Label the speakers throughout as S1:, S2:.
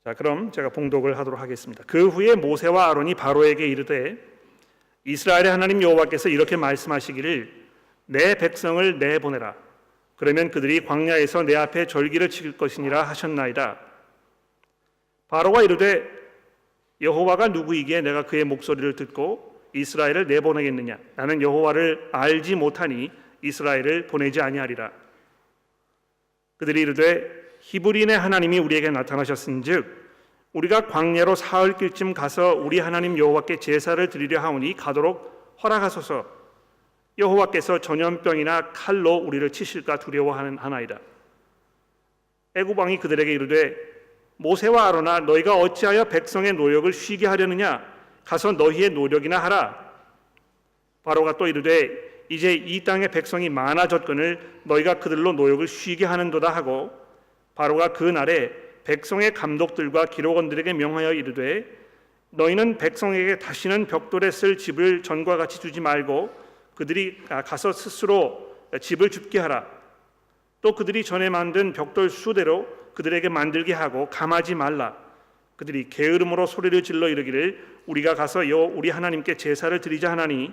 S1: 자, 그럼 제가 봉독을 하도록 하겠습니다. 그 후에 모세와 아론이 바로에게 이르되 이스라엘의 하나님 여호와께서 이렇게 말씀하시기를 내 백성을 내보내라. 그러면 그들이 광야에서 내 앞에 절기를 지킬 것이니라 하셨나이다. 바로가 이르되 여호와가 누구이기에 내가 그의 목소리를 듣고 이스라엘을 내보내겠느냐? 나는 여호와를 알지 못하니 이스라엘을 보내지 아니하리라. 그들이 이르되 히브리인의 하나님이 우리에게 나타나셨은즉 우리가 광야로 사흘길쯤 가서 우리 하나님 여호와께 제사를 드리려 하오니 가도록 허락하소서. 여호와께서 전염병이나 칼로 우리를 치실까 두려워하나이다. 애굽 왕이 그들에게 이르되 모세와 아론아 너희가 어찌하여 백성의 노력을 쉬게 하려느냐? 가서 너희의 노력이나 하라. 바로가 또 이르되 이제 이 땅의 백성이 많아졌거늘 너희가 그들로 노력을 쉬게 하는도다 하고 바로가 그 날에 백성의 감독들과 기록원들에게 명하여 이르되 너희는 백성에게 다시는 벽돌에 쓸 집을 전과 같이 주지 말고 그들이 가서 스스로 집을 줍게 하라. 또 그들이 전에 만든 벽돌 수대로 그들에게 만들게 하고 감하지 말라. 그들이 게으름으로 소리를 질러 이르기를 우리가 가서 우리 하나님께 제사를 드리자 하나니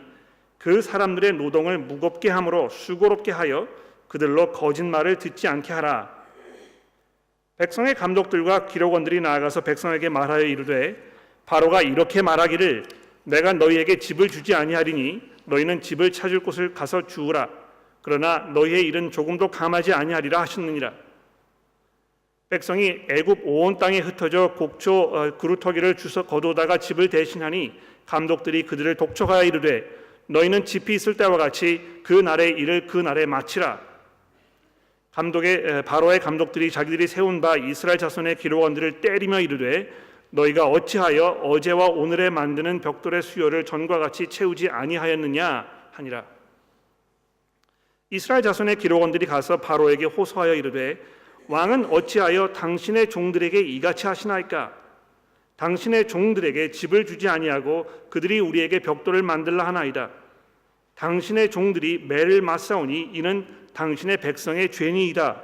S1: 그 사람들의 노동을 무겁게 함으로 수고롭게 하여 그들로 거짓말을 듣지 않게 하라. 백성의 감독들과 기록원들이 나아가서 백성에게 말하여 이르되 바로가 이렇게 말하기를 내가 너희에게 집을 주지 아니하리니 너희는 집을 찾을 곳을 가서 주우라. 그러나 너희의 일은 조금도 감하지 아니하리라 하셨느니라. 백성이 애굽 온 땅에 흩어져 곡초 그루터기를 주워 거두다가 집을 대신하니 감독들이 그들을 독촉하여 이르되 너희는 집이 있을 때와 같이 그 날의 일을 그 날에 마치라. 바로의 감독들이 자기들이 세운 바 이스라엘 자손의 기록원들을 때리며 이르되 너희가 어찌하여 어제와 오늘에 만드는 벽돌의 수요를 전과 같이 채우지 아니하였느냐 하니라. 이스라엘 자손의 기록원들이 가서 바로에게 호소하여 이르되 왕은 어찌하여 당신의 종들에게 이같이 하시나이까? 당신의 종들에게 집을 주지 아니하고 그들이 우리에게 벽돌을 만들라 하나이다. 당신의 종들이 매를 맞사오니 이는 당신의 백성의 죄니이다.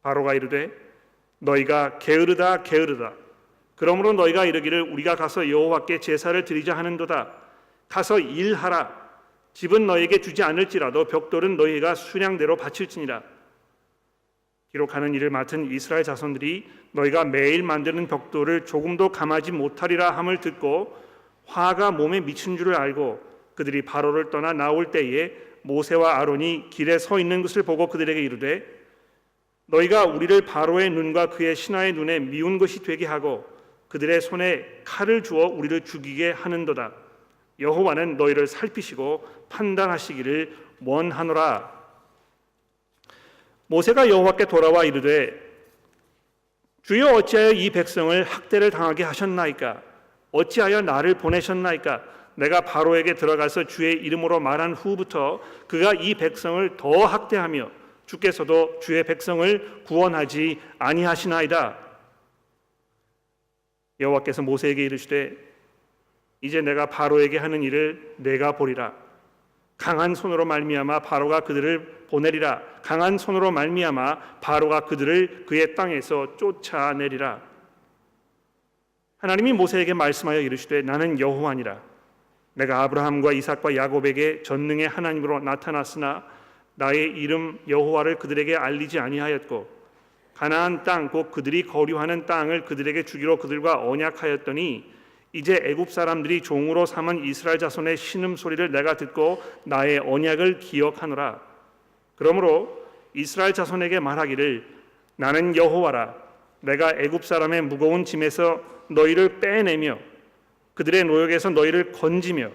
S1: 바로가 이르되 너희가 게으르다 게으르다. 그러므로 너희가 이르기를 우리가 가서 여호와께 제사를 드리자 하는도다. 가서 일하라. 집은 너희에게 주지 않을지라도 벽돌은 너희가 수량대로 바칠지니라. 기록하는 일을 맡은 이스라엘 자손들이 너희가 매일 만드는 벽돌을 조금도 감하지 못하리라 함을 듣고 화가 몸에 미친 줄을 알고 그들이 바로를 떠나 나올 때에 모세와 아론이 길에 서 있는 것을 보고 그들에게 이르되 너희가 우리를 바로의 눈과 그의 신하의 눈에 미운 것이 되게 하고 그들의 손에 칼을 주어 우리를 죽이게 하는도다. 여호와는 너희를 살피시고 판단하시기를 원하노라. 모세가 여호와께 돌아와 이르되 주여 어찌하여 이 백성을 학대를 당하게 하셨나이까? 어찌하여 나를 보내셨나이까? 내가 바로에게 들어가서 주의 이름으로 말한 후부터 그가 이 백성을 더 학대하며 주께서도 주의 백성을 구원하지 아니하시나이다. 여호와께서 모세에게 이르시되 이제 내가 바로에게 하는 일을 내가 보리라. 강한 손으로 말미암아 바로가 그들을 보내리라. 강한 손으로 말미암아 바로가 그들을 그의 땅에서 쫓아내리라. 하나님이 모세에게 말씀하여 이르시되 나는 여호와니라. 내가 아브라함과 이삭과 야곱에게 전능의 하나님으로 나타났으나 나의 이름 여호와를 그들에게 알리지 아니하였고 가나안 땅 곧 그들이 거류하는 땅을 그들에게 주기로 그들과 언약하였더니 이제 애굽 사람들이 종으로 삼은 이스라엘 자손의 신음소리를 내가 듣고 나의 언약을 기억하노라. 그러므로 이스라엘 자손에게 말하기를 나는 여호와라. 내가 애굽 사람의 무거운 짐에서 너희를 빼내며 그들의 노역에서 너희를 건지며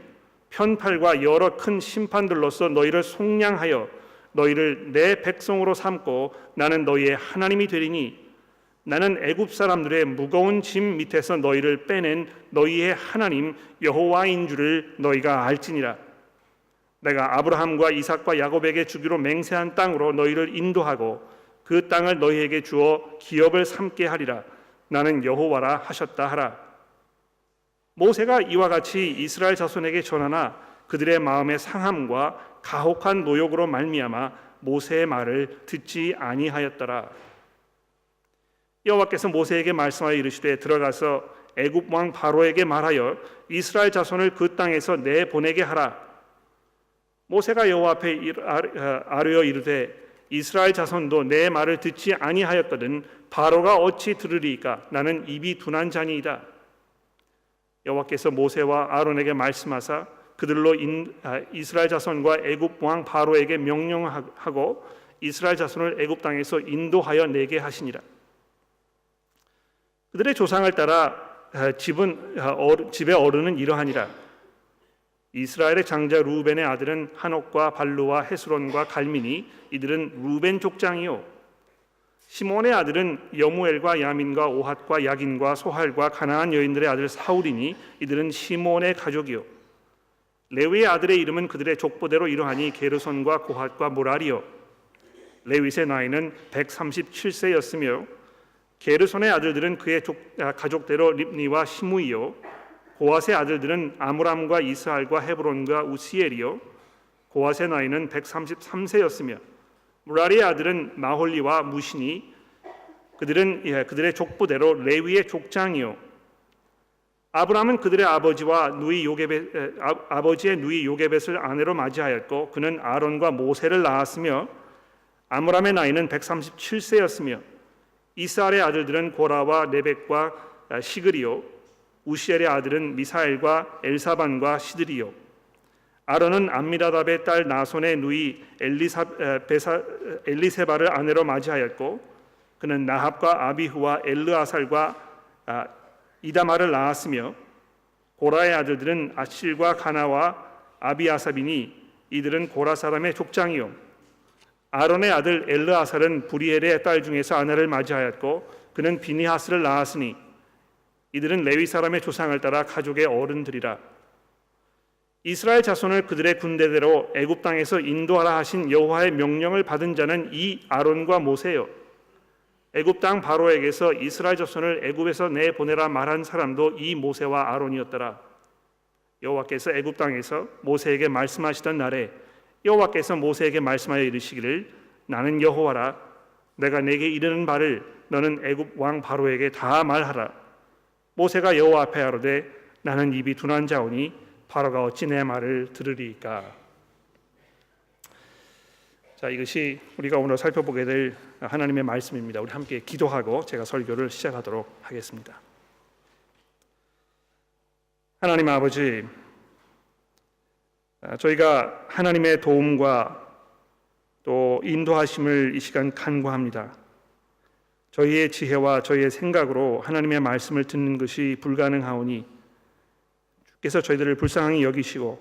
S1: 편팔과 여러 큰 심판들로서 너희를 속량하여 너희를 내 백성으로 삼고 나는 너희의 하나님이 되리니 나는 애굽 사람들의 무거운 짐 밑에서 너희를 빼낸 너희의 하나님 여호와인 줄을 너희가 알지니라. 내가 아브라함과 이삭과 야곱에게 주기로 맹세한 땅으로 너희를 인도하고 그 땅을 너희에게 주어 기업을 삼게 하리라. 나는 여호와라 하셨다 하라. 모세가 이와 같이 이스라엘 자손에게 전하나 그들의 마음의 상함과 가혹한 노역으로 말미암아 모세의 말을 듣지 아니하였더라. 여호와께서 모세에게 말씀하여 이르시되 들어가서 애굽 왕 바로에게 말하여 이스라엘 자손을 그 땅에서 내보내게 하라. 모세가 여호와 앞에 아뢰어 이르되 이스라엘 자손도 내 말을 듣지 아니하였거든 바로가 어찌 들으리이까? 나는 입이 둔한 자니이다. 여호와께서 모세와 아론에게 말씀하사 그들로 이스라엘 자손과 애굽 왕 바로에게 명령하고 이스라엘 자손을 애굽 땅에서 인도하여 내게 하시니라. 그들의 조상을 따라 집의 어른은 이러하니라. 이스라엘의 장자 루벤의 아들은 한옥과 발루와 헤스론과 갈미니 이들은 루벤 족장이요. 시몬의 아들은 여무엘과 야민과 오핫과 야긴과 소할과 가나안 여인들의 아들 사울이니 이들은 시몬의 가족이요. 레위의 아들의 이름은 그들의 족보대로 이러하니 게르손과 고핫과 무라리요. 레윗의 나이는 137세였으며 게르손의 아들들은 그의 가족대로 립니와 시므이요. 고핫의 아들들은 아므람과 이스할과 헤브론과 우시엘이요. 고핫의 나이는 133세였으며 무라리의 아들은 마홀리와 무시니 그들은 그들의 족보대로 레위의 족장이요. 아브람은 그들의 아버지의 누이 요게벳을 아내로 맞이하였고 그는 아론과 모세를 낳았으며 아므람의 나이는 137세였으며 이스할의 아들들은 고라와 레벡과 시그리요. 우시엘의 아들은 미사엘과 엘사반과 시드리요. 아론은 암미나답의 딸 나손의 누이 엘리세바를 아내로 맞이하였고 그는 나합과 아비후와 엘르아살과 이다마를 낳았으며 고라의 아들들은 아실과 가나와 아비아삽이니 이들은 고라 사람의 족장이요. 아론의 아들 엘르아살은 부리엘의 딸 중에서 아내를 맞이하였고 그는 비니하스를 낳았으니 이들은 레위 사람의 조상을 따라 가족의 어른들이라. 이스라엘 자손을 그들의 군대대로 애굽 땅에서 인도하라 하신 여호와의 명령을 받은 자는 이 아론과 모세요. 애굽 땅 바로에게서 이스라엘 자손을 애굽에서 내보내라 말한 사람도 이 모세와 아론이었더라. 여호와께서 애굽 땅에서 모세에게 말씀하시던 날에 여호와께서 모세에게 말씀하여 이르시기를 나는 여호와라. 내가 내게 이르는 바를 너는 애굽 왕 바로에게 다 말하라. 모세가 여호와 앞에 아뢰되 나는 입이 둔한 자오니 바로가 어찌 내 말을 들으리이까. 자, 이것이 우리가 오늘 살펴보게 될 하나님의 말씀입니다. 우리 함께 기도하고 제가 설교를 시작하도록 하겠습니다. 하나님 아버지, 저희가 하나님의 도움과 또 인도하심을 이 시간 간구합니다. 저희의 지혜와 저희의 생각으로 하나님의 말씀을 듣는 것이 불가능하오니 주께서 저희들을 불쌍히 여기시고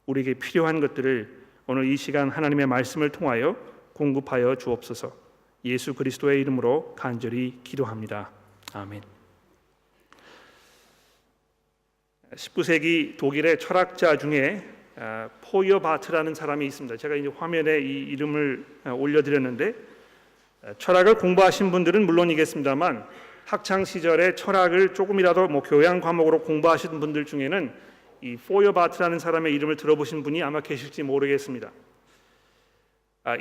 S1: 우리에게 필요한 것들을 오늘 이 시간 하나님의 말씀을 통하여 공급하여 주옵소서. 예수 그리스도의 이름으로 간절히 기도합니다. 아멘. 19세기 독일의 철학자 중에 포여바트라는 사람이 있습니다. 제가 이제 화면에 이 이름을 올려드렸는데 철학을 공부하신 분들은 물론이겠습니다만 학창 시절에 철학을 조금이라도 교양 과목으로 공부하신 분들 중에는 이 포여바트라는 사람의 이름을 들어보신 분이 아마 계실지 모르겠습니다.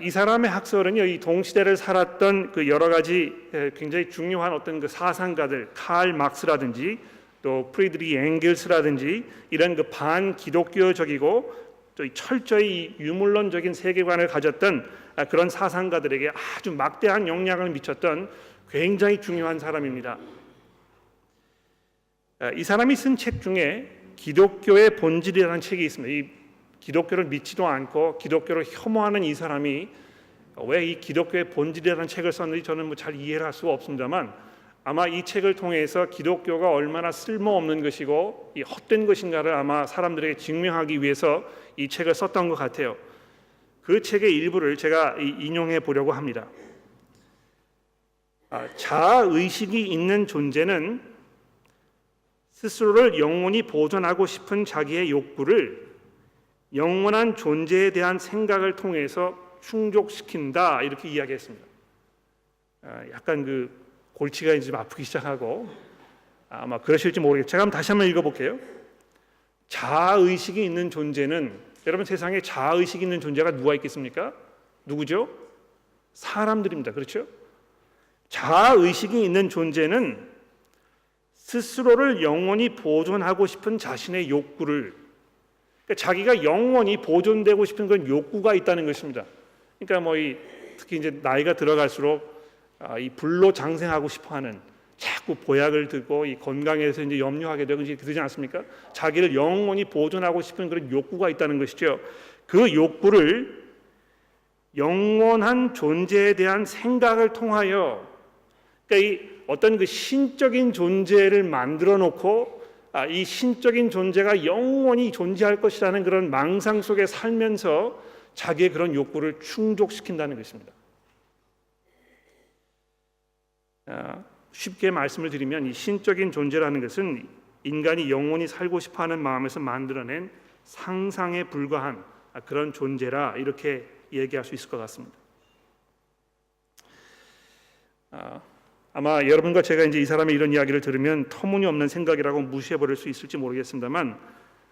S1: 이 사람의 학설은요, 이 동시대를 살았던 그 여러 가지 굉장히 중요한 어떤 그 사상가들, 칼 막스라든지 또 프리드리히 엥겔스라든지 이런 그 반기독교적이고 또 철저히 유물론적인 세계관을 가졌던 그런 사상가들에게 아주 막대한 영향을 미쳤던 굉장히 중요한 사람입니다. 이 사람이 쓴 책 중에 기독교의 본질이라는 책이 있습니다. 이 기독교를 믿지도 않고 기독교를 혐오하는 이 사람이 왜 이 기독교의 본질이라는 책을 썼는지 저는 잘 이해를 할 수가 없습니다만 아마 이 책을 통해서 기독교가 얼마나 쓸모없는 것이고 이 헛된 것인가를 아마 사람들에게 증명하기 위해서 이 책을 썼던 것 같아요. 그 책의 일부를 제가 인용해 보려고 합니다. 자아의식이 있는 존재는 스스로를 영원히 보존하고 싶은 자기의 욕구를 영원한 존재에 대한 생각을 통해서 충족시킨다, 이렇게 이야기했습니다. 약간 그 골치가 이제 아프기 시작하고 아마 그러실지 모르겠어요. 제가 한번 다시 한번 읽어볼게요. 자아의식이 있는 존재는, 여러분 세상에 자아의식이 있는 존재가 누가 있겠습니까? 누구죠? 사람들입니다. 그렇죠? 자아 의식이 있는 존재는 스스로를 영원히 보존하고 싶은 자신의 욕구를, 그러니까 자기가 영원히 보존되고 싶은 그런 욕구가 있다는 것입니다. 그러니까 특히 이제 나이가 들어갈수록 이 불로 장생하고 싶어하는, 자꾸 보약을 듣고 이 건강에 대해서 이제 염려하게 되고 그러지 않습니까? 자기를 영원히 보존하고 싶은 그런 욕구가 있다는 것이죠. 그 욕구를 영원한 존재에 대한 생각을 통하여, 그러니까 이 어떤 그 신적인 존재를 만들어 놓고 이 신적인 존재가 영원히 존재할 것이라는 그런 망상 속에 살면서 자기의 그런 욕구를 충족시킨다는 것입니다. 쉽게 말씀을 드리면 이 신적인 존재라는 것은 인간이 영원히 살고 싶어하는 마음에서 만들어낸 상상에 불과한 그런 존재라 이렇게 얘기할 수 있을 것 같습니다. 아마 여러분과 제가 이제 이 사람의 이런 이야기를 들으면 터무니없는 생각이라고 무시해버릴 수 있을지 모르겠습니다만,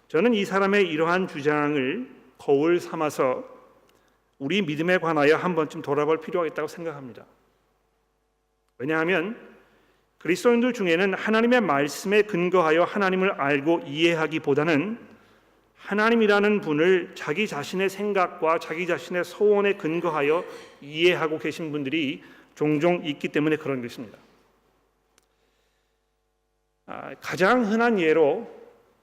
S1: 저는 이 사람의 이러한 주장을 거울 삼아서 우리 믿음에 관하여 한 번쯤 돌아볼 필요가 있다고 생각합니다. 왜냐하면 그리스도인들 중에는 하나님의 말씀에 근거하여 하나님을 알고 이해하기보다는 하나님이라는 분을 자기 자신의 생각과 자기 자신의 소원에 근거하여 이해하고 계신 분들이 종종 있기 때문에 그런 것입니다. 가장 흔한 예로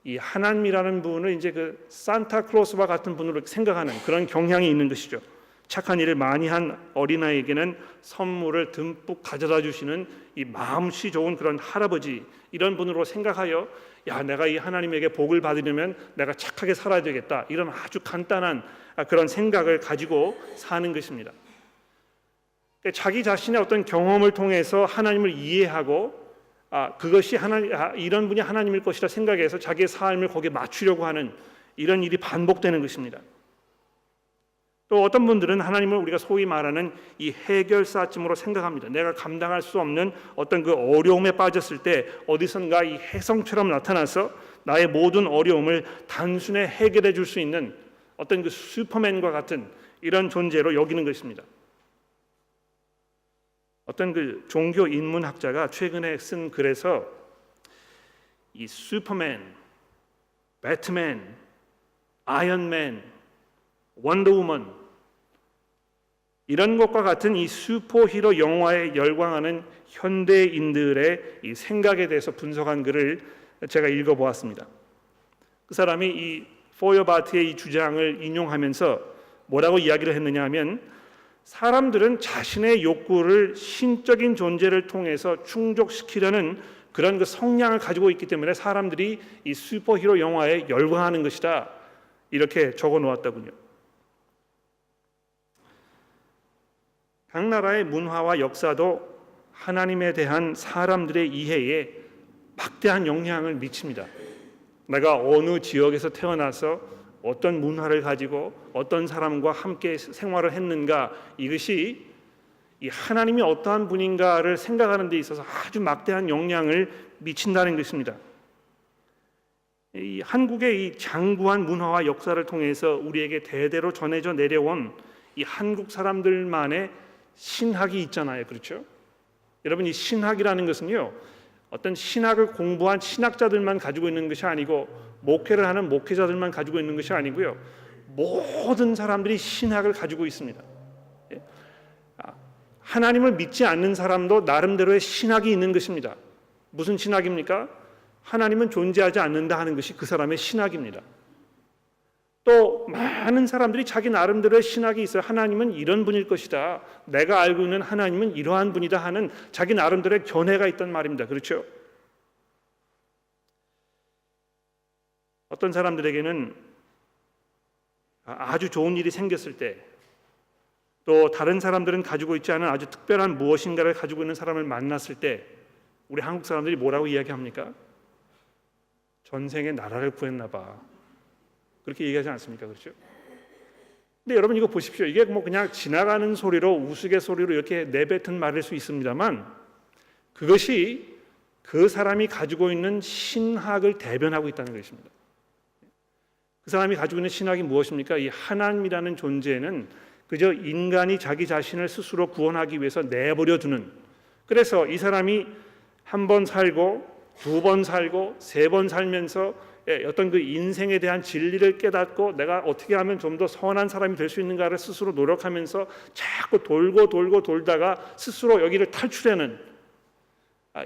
S1: 이 하나님이라는 분을 이제 그 산타클로스와 같은 분으로 생각하는 그런 경향이 있는 것이죠. 착한 일을 많이 한 어린아이에게는 선물을 듬뿍 가져다 주시는 이 마음씨 좋은 그런 할아버지, 이런 분으로 생각하여 내가 이 하나님에게 복을 받으려면 내가 착하게 살아야 되겠다, 이런 아주 간단한 그런 생각을 가지고 사는 것입니다. 자기 자신의 어떤 경험을 통해서 하나님을 이해하고 그것이 이런 분이 하나님일 것이라 생각해서 자기의 삶을 거기에 맞추려고 하는 이런 일이 반복되는 것입니다. 또 어떤 분들은 하나님을 우리가 소위 말하는 이 해결사쯤으로 생각합니다. 내가 감당할 수 없는 어떤 그 어려움에 빠졌을 때 어디선가 이 혜성처럼 나타나서 나의 모든 어려움을 단순히 해결해 줄 수 있는 어떤 그 슈퍼맨과 같은 이런 존재로 여기는 것입니다. 어떤 그 종교 인문학자가 최근에 쓴 글에서 이 슈퍼맨, 배트맨, 아이언맨, 원더우먼, 이런 것과 같은 이 슈퍼히로 영화에 열광하는 현대인들의 이 생각에 대해서 분석한 글을 제가 읽어보았습니다. 그 사람이 이 포여바트의 이 주장을 인용하면서 뭐라고 이야기를 했느냐 하면, 사람들은 자신의 욕구를 신적인 존재를 통해서 충족시키려는 그런 그 성향을 가지고 있기 때문에 사람들이 이 슈퍼히로 영화에 열광하는 것이다, 이렇게 적어 놓았더군요. 각 나라의 문화와 역사도 하나님에 대한 사람들의 이해에 막대한 영향을 미칩니다. 내가 어느 지역에서 태어나서 어떤 문화를 가지고 어떤 사람과 함께 생활을 했는가, 이것이 이 하나님이 어떠한 분인가를 생각하는 데 있어서 아주 막대한 영향을 미친다는 것입니다. 이 한국의 이 장구한 문화와 역사를 통해서 우리에게 대대로 전해져 내려온 이 한국 사람들만의 신학이 있잖아요. 그렇죠? 여러분, 이 신학이라는 것은요, 어떤 신학을 공부한 신학자들만 가지고 있는 것이 아니고, 목회를 하는 목회자들만 가지고 있는 것이 아니고요, 모든 사람들이 신학을 가지고 있습니다. 하나님을 믿지 않는 사람도 나름대로의 신학이 있는 것입니다. 무슨 신학입니까? 하나님은 존재하지 않는다 하는 것이 그 사람의 신학입니다. 또 많은 사람들이 자기 나름대로의 신학이 있어요. 하나님은 이런 분일 것이다, 내가 알고 있는 하나님은 이러한 분이다 하는 자기 나름대로의 견해가 있단 말입니다. 그렇죠? 어떤 사람들에게는 아주 좋은 일이 생겼을 때, 또 다른 사람들은 가지고 있지 않은 아주 특별한 무엇인가를 가지고 있는 사람을 만났을 때, 우리 한국 사람들이 뭐라고 이야기합니까? 전생에 나라를 구했나 봐, 그렇게 얘기하지 않습니까? 그렇죠? 근데 여러분, 이거 보십시오. 이게 뭐 그냥 지나가는 소리로, 우스갯소리로 이렇게 내뱉은 말일 수 있습니다만, 그것이 그 사람이 가지고 있는 신학을 대변하고 있다는 것입니다. 그 사람이 가지고 있는 신학이 무엇입니까? 이 하나님이라는 존재는 그저 인간이 자기 자신을 스스로 구원하기 위해서 내버려 두는 그래서 이 사람이 한 번 살고 두 번 살고 세 번 살면서 어떤 그 인생에 대한 진리를 깨닫고 내가 어떻게 하면 좀 더 선한 사람이 될 수 있는가를 스스로 노력하면서 자꾸 돌고 돌다가 스스로 여기를 탈출하는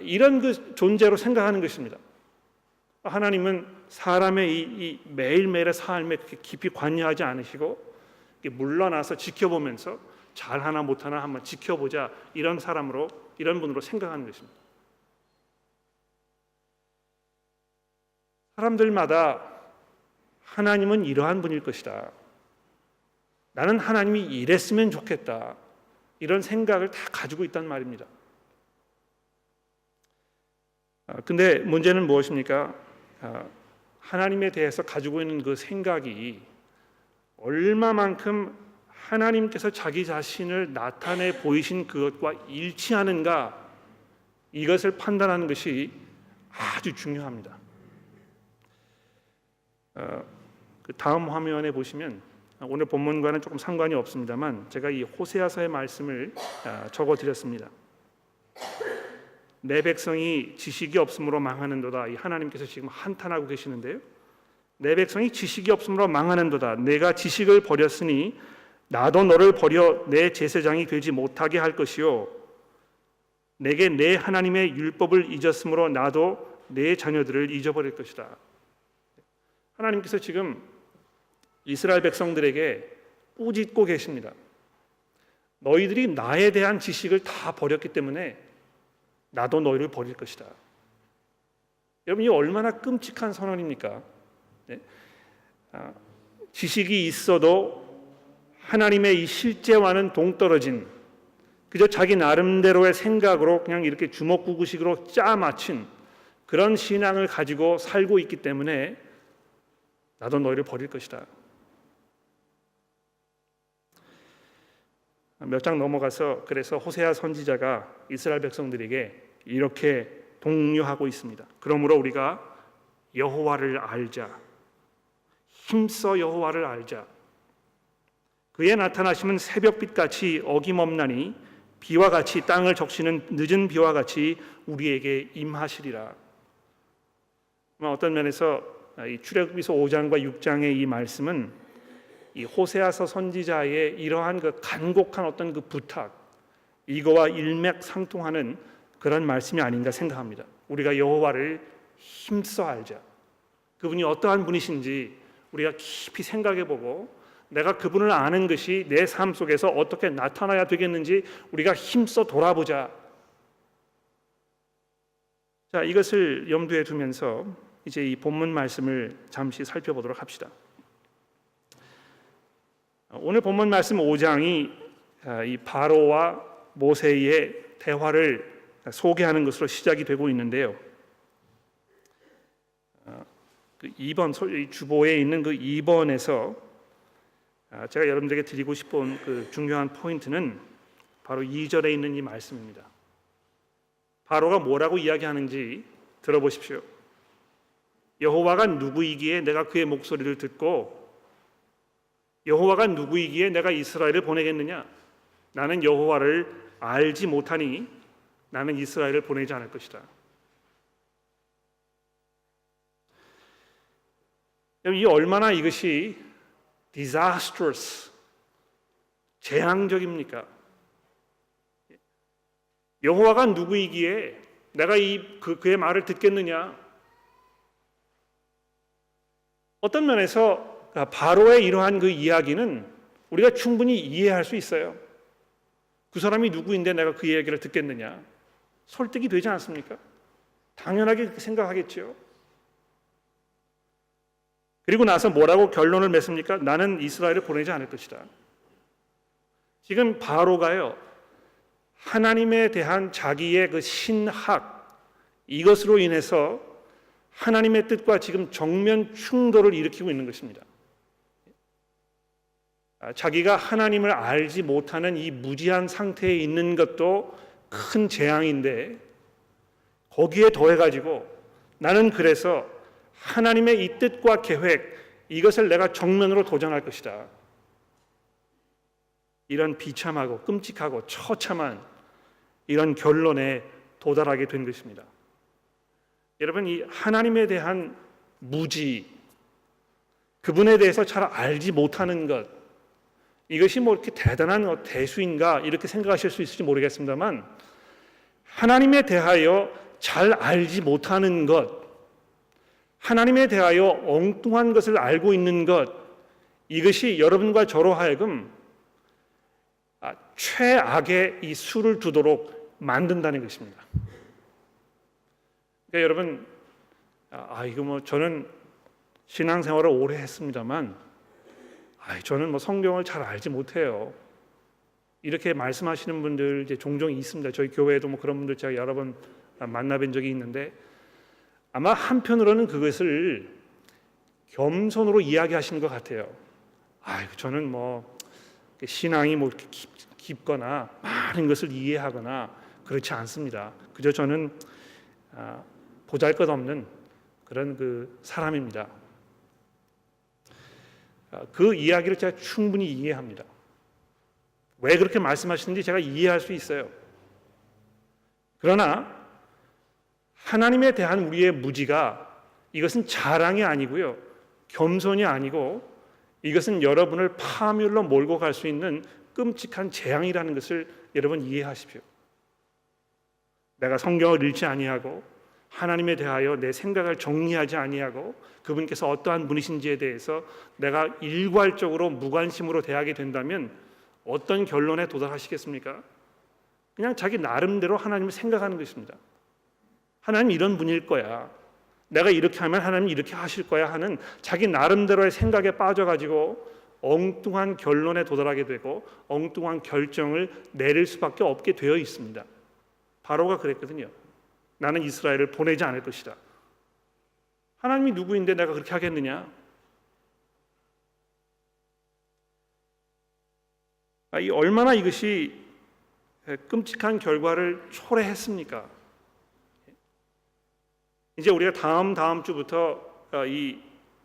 S1: 이런 그 존재로 생각하는 것입니다. 하나님은 사람의 이 매일매일의 삶에 그렇게 깊이 관여하지 않으시고 물러나서 지켜보면서 잘하나 못하나 한번 지켜보자, 이런 사람으로, 이런 분으로 생각하는 것입니다. 사람들마다 하나님은 이러한 분일 것이다, 나는 하나님이 이랬으면 좋겠다, 이런 생각을 다 가지고 있단 말입니다. 근데 문제는 무엇입니까? 하나님에 대해서 가지고 있는 그 생각이 얼마만큼 하나님께서 자기 자신을 나타내 보이신 그것과 일치하는가, 이것을 판단하는 것이 아주 중요합니다. 그 다음 화면에 보시면 오늘 본문과는 조금 상관이 없습니다만 제가 이 호세아서의 말씀을 적어드렸습니다. 내 백성이 지식이 없으므로 망하는도다. 이 하나님께서 지금 한탄하고 계시는데요. 내 백성이 지식이 없으므로 망하는도다. 내가 지식을 버렸으니 나도 너를 버려 내 제사장이 되지 못하게 할 것이요, 내게 내 하나님의 율법을 잊었으므로 나도 내 자녀들을 잊어버릴 것이다. 하나님께서 지금 이스라엘 백성들에게 꾸짖고 계십니다. 너희들이 나에 대한 지식을 다 버렸기 때문에 나도 너희를 버릴 것이다. 여러분, 이 얼마나 끔찍한 선언입니까? 지식이 있어도 하나님의 이 실제와는 동떨어진, 그저 자기 나름대로의 생각으로 그냥 이렇게 주먹구구식으로 짜 맞춘 그런 신앙을 가지고 살고 있기 때문에 나도 너희를 버릴 것이다. 몇 장 넘어가서 그래서 호세아 선지자가 이스라엘 백성들에게 이렇게 독려하고 있습니다. 그러므로 우리가 여호와를 알자, 힘써 여호와를 알자. 그의 나타나심은 새벽빛같이 어김없나니 비와 같이 땅을 적시는 늦은 비와 같이 우리에게 임하시리라. 어떤 면에서 이 출애굽기서 5장과 6장의 이 말씀은 이 호세아서 선지자의 이러한 그 간곡한 어떤 그 부탁, 이거와 일맥상통하는 그런 말씀이 아닌가 생각합니다. 우리가 여호와를 힘써 알자. 그분이 어떠한 분이신지 우리가 깊이 생각해보고 내가 그분을 아는 것이 내 삶 속에서 어떻게 나타나야 되겠는지 우리가 힘써 돌아보자. 자, 이것을 염두에 두면서 이제 이 본문 말씀을 잠시 살펴보도록 합시다. 오늘 본문 말씀 5장이 이 바로와 모세의 대화를 소개하는 것으로 시작이 되고 있는데요. 그 2번 주보에 있는 그 2번에서 제가 여러분들에게 드리고 싶은 그 중요한 포인트는 바로 2절에 있는 이 말씀입니다. 바로가 뭐라고 이야기하는지 들어보십시오. 여호와가 누구이기에 내가 그의 목소리를 듣고, 여호와가 누구이기에 내가 이스라엘을 보내겠느냐? 나는 여호와를 알지 못하니 나는 이스라엘을 보내지 않을 것이다. 이 얼마나 이것이 disastrous, 재앙적입니까? 여호와가 누구이기에 내가 그의 말을 듣겠느냐? 어떤 면에서 바로의 이러한 그 이야기는 우리가 충분히 이해할 수 있어요. 그 사람이 누구인데 내가 그 이야기를 듣겠느냐? 설득이 되지 않습니까? 당연하게 그렇게 생각하겠죠. 그리고 나서 뭐라고 결론을 맺습니까? 나는 이스라엘을 보내지 않을 것이다. 지금 바로가요, 하나님에 대한 자기의 그 신학, 이것으로 인해서 하나님의 뜻과 지금 정면 충돌을 일으키고 있는 것입니다. 자기가 하나님을 알지 못하는 이 무지한 상태에 있는 것도 큰 재앙인데, 거기에 더해가지고 나는 그래서 하나님의 이 뜻과 계획, 이것을 내가 정면으로 도전할 것이다. 이런 비참하고 끔찍하고 처참한 이런 결론에 도달하게 된 것입니다. 여러분, 이 하나님에 대한 무지, 그분에 대해서 잘 알지 못하는 것, 이것이 뭐 이렇게 대단한 대수인가 이렇게 생각하실 수 있을지 모르겠습니다만, 하나님에 대하여 잘 알지 못하는 것, 하나님에 대하여 엉뚱한 것을 알고 있는 것, 이것이 여러분과 저로 하여금 최악의 이 수를 두도록 만든다는 것입니다. 그러니까 여러분, 이거 뭐 저는 신앙생활을 오래 했습니다만, 저는 뭐 성경을 잘 알지 못해요. 이렇게 말씀하시는 분들 이제 종종 있습니다. 저희 교회에도 뭐 그런 분들 제가 여러 번 만나뵌 적이 있는데, 아마 한편으로는 그것을 겸손으로 이야기하시는 것 같아요. 저는 뭐 신앙이 뭐 이렇게 깊거나 많은 것을 이해하거나 그렇지 않습니다. 그저 저는 보잘것없는 그런 그 사람입니다. 그 이야기를 제가 충분히 이해합니다. 왜 그렇게 말씀하시는지 제가 이해할 수 있어요. 그러나 하나님에 대한 우리의 무지가, 이것은 자랑이 아니고요, 겸손이 아니고, 이것은 여러분을 파멸로 몰고 갈 수 있는 끔찍한 재앙이라는 것을 여러분 이해하십시오. 내가 성경을 읽지 아니하고 하나님에 대하여 내 생각을 정리하지 아니하고 그분께서 어떠한 분이신지에 대해서 내가 일괄적으로 무관심으로 대하게 된다면 어떤 결론에 도달하시겠습니까? 그냥 자기 나름대로 하나님을 생각하는 것입니다. 하나님 이런 분일 거야, 내가 이렇게 하면 하나님 이렇게 하실 거야 하는 자기 나름대로의 생각에 빠져가지고 엉뚱한 결론에 도달하게 되고 엉뚱한 결정을 내릴 수밖에 없게 되어 있습니다. 바로가 그랬거든요. 나는 이스라엘을 보내지 않을 것이다. 하나님이 누구인데 내가 그렇게 하겠느냐? 얼마나 이것이 끔찍한 결과를 초래했습니까? 이제 우리가 다음 주부터 이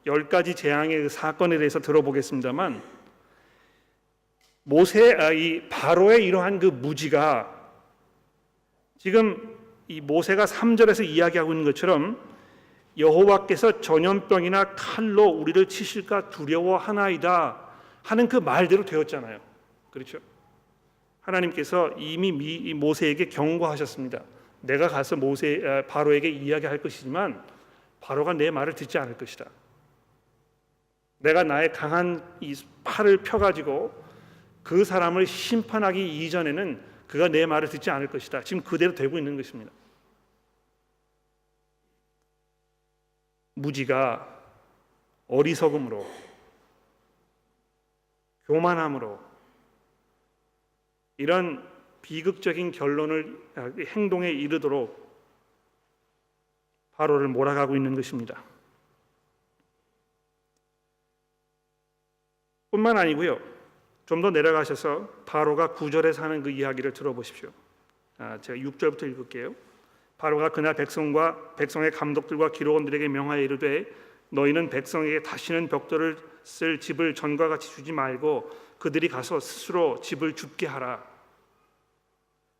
S1: 10가지 재앙의 사건에 대해서 들어보겠습니다만, 이 바로의 이러한 그 무지가 지금 이 모세가 3절에서 이야기하고 있는 것처럼 여호와께서 전염병이나 칼로 우리를 치실까 두려워하나이다 하는 그 말대로 되었잖아요. 그렇죠? 하나님께서 이미 모세에게 경고하셨습니다. 내가 가서 바로에게 이야기할 것이지만 바로가 내 말을 듣지 않을 것이다. 내가 나의 강한 이 팔을 펴가지고 그 사람을 심판하기 이전에는 그가 내 말을 듣지 않을 것이다. 지금 그대로 되고 있는 것입니다. 무지가 어리석음으로, 교만함으로 이런 비극적인 행동에 이르도록 바로를 몰아가고 있는 것입니다. 뿐만 아니고요, 좀 더 내려가셔서 바로가 9절에 하는 그 이야기를 들어보십시오. 제가 6절부터 읽을게요. 바로가 그날 백성의 감독들과 기록원들에게 명하여 이르되 너희는 백성에게 다시는 벽돌을 쓸 집을 전과 같이 주지 말고 그들이 가서 스스로 집을 줍게 하라.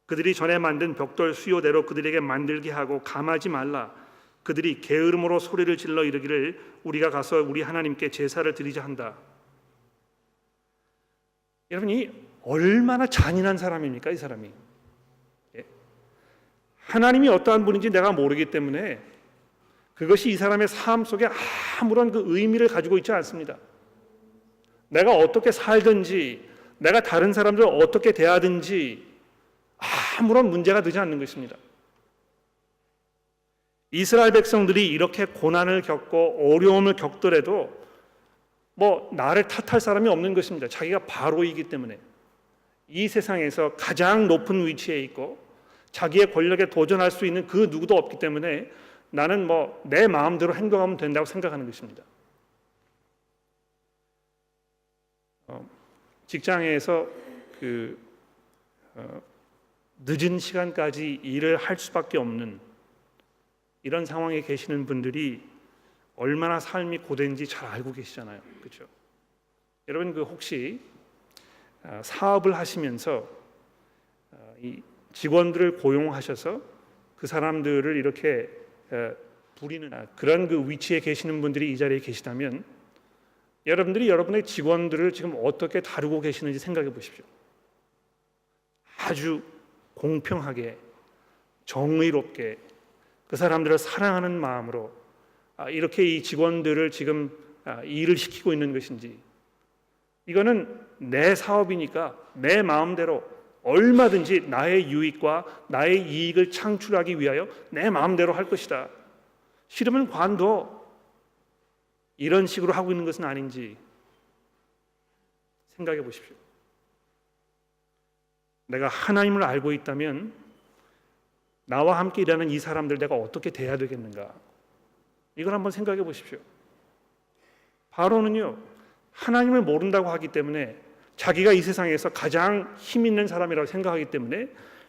S1: 그들이 전에 만든 벽돌 수요대로 그들에게 만들게 하고 감하지 말라. 그들이 게으름으로 소리를 질러 이르기를 우리가 가서 우리 하나님께 제사를 드리자 한다. 여러분이 얼마나 잔인한 사람입니까? 이 사람이. 하나님이 어떠한 분인지 내가 모르기 때문에 그것이 이 사람의 삶 속에 아무런 그 의미를 가지고 있지 않습니다. 내가 어떻게 살든지, 내가 다른 사람들을 어떻게 대하든지 아무런 문제가 되지 않는 것입니다. 이스라엘 백성들이 이렇게 고난을 겪고 어려움을 겪더라도 뭐 나를 탓할 사람이 없는 것입니다. 자기가 바로이기 때문에 이 세상에서 가장 높은 위치에 있고 자기의 권력에 도전할 수 있는 그 누구도 없기 때문에 나는 뭐 내 마음대로 행동하면 된다고 생각하는 것입니다. 직장에서 늦은 시간까지 일을 할 수밖에 없는 이런 상황에 계시는 분들이 얼마나 삶이 고된지 잘 알고 계시잖아요. 그렇죠? 여러분 혹시 사업을 하시면서 직원들을 고용하셔서 그 사람들을 이렇게 부리는 그런 그 위치에 계시는 분들이 이 자리에 계시다면 여러분들이 여러분의 직원들을 지금 어떻게 다루고 계시는지 생각해 보십시오. 아주 공평하게 정의롭게 그 사람들을 사랑하는 마음으로 이렇게 이 직원들을 지금 일을 시키고 있는 것인지, 이거는 내 사업이니까 내 마음대로 얼마든지 나의 유익과 나의 이익을 창출하기 위하여 내 마음대로 할 것이다, 싫으면 관둬, 이런 식으로 하고 있는 것은 아닌지 생각해 보십시오. 내가 하나님을 알고 있다면 나와 함께 일하는 이 사람들 내가 어떻게 대해야 되겠는가, 이걸 한번 생각해 보십시오. 바로는요, 하나님을 모른다고 하기 때문에 자기가 이 세상에서 가장 힘 있는 사람이라고 생각하기 때문에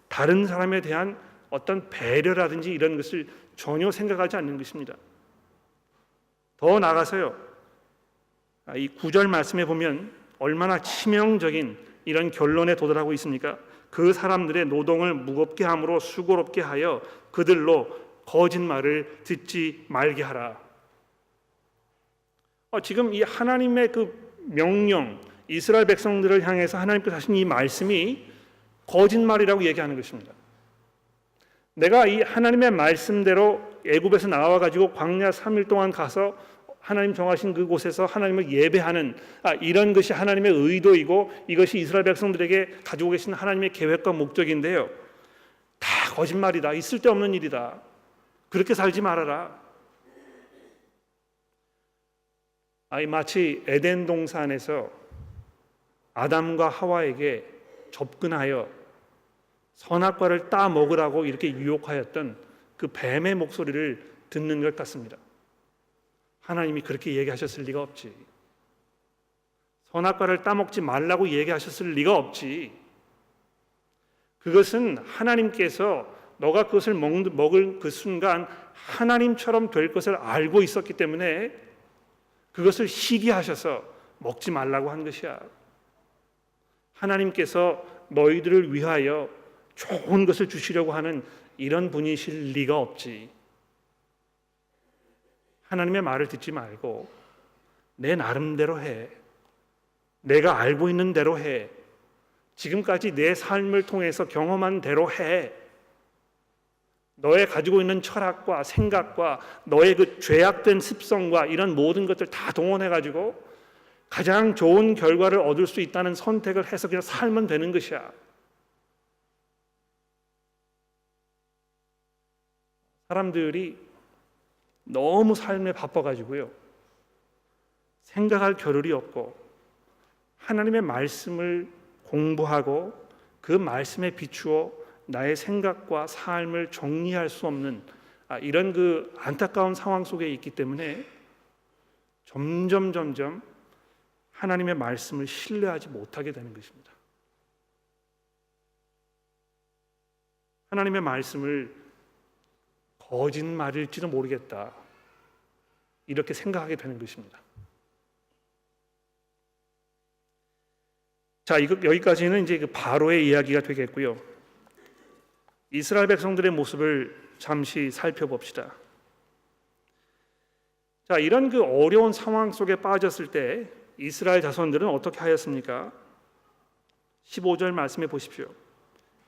S1: 다른 사람에 대한 어떤 배려라든지 이런 것을 전혀 생각하지 않는 것입니다. 더 나아가서요, 이 9절 말씀에 보면 얼마나 치명적인 이런 결론에 도달하고 있습니까? 그 사람들의 노동을 무겁게 함으로 수고롭게 하여 그들로 거짓말을 듣지 말게 하라. 지금 이 하나님의 그 명령, 이스라엘 백성들을 향해서 하나님께서 하신 이 말씀이 거짓말이라고 얘기하는 것입니다. 내가 이 하나님의 말씀대로 애굽에서 나와 가지고 광야 3일 동안 가서 하나님 정하신 그곳에서 하나님을 예배하는 이런 것이 하나님의 의도이고 이것이 이스라엘 백성들에게 가지고 계신 하나님의 계획과 목적인데요, 다 거짓말이다, 있을 데 없는 일이다, 그렇게 살지 말아라. 마치 에덴 동산에서 아담과 하와에게 접근하여 선악과를 따 먹으라고 이렇게 유혹하였던 그 뱀의 목소리를 듣는 것 같습니다. 하나님이 그렇게 얘기하셨을 리가 없지. 선악과를 따먹지 말라고 얘기하셨을 리가 없지. 그것은 하나님께서 너가 그것을 먹을 그 순간 하나님처럼 될 것을 알고 있었기 때문에 그것을 시기하셔서 먹지 말라고 한 것이야. 하나님께서 너희들을 위하여 좋은 것을 주시려고 하는 이런 분이실 리가 없지. 하나님의 말을 듣지 말고 내 나름대로 해. 내가 알고 있는 대로 해. 지금까지 내 삶을 통해서 경험한 대로 해. 너의 가지고 있는 철학과 생각과 너의 그 죄악된 습성과 이런 모든 것들 다 동원해가지고 가장 좋은 결과를 얻을 수 있다는 선택을 해서 그냥 살면 되는 것이야. 사람들이 너무 삶에 바빠가지고요, 생각할 겨를이 없고 하나님의 말씀을 공부하고 그 말씀에 비추어 나의 생각과 삶을 정리할 수 없는 이런 그 안타까운 상황 속에 있기 때문에 점점 하나님의 말씀을 신뢰하지 못하게 되는 것입니다. 하나님의 말씀을 거짓말일지도 모르겠다, 이렇게 생각하게 되는 것입니다. 자, 여기까지는 이제 그 바로의 이야기가 되겠고요. 이스라엘 백성들의 모습을 잠시 살펴봅시다. 자, 이런 그 어려운 상황 속에 빠졌을 때 이스라엘 자손들은 어떻게 하였습니까? 15절 말씀해 보십시오.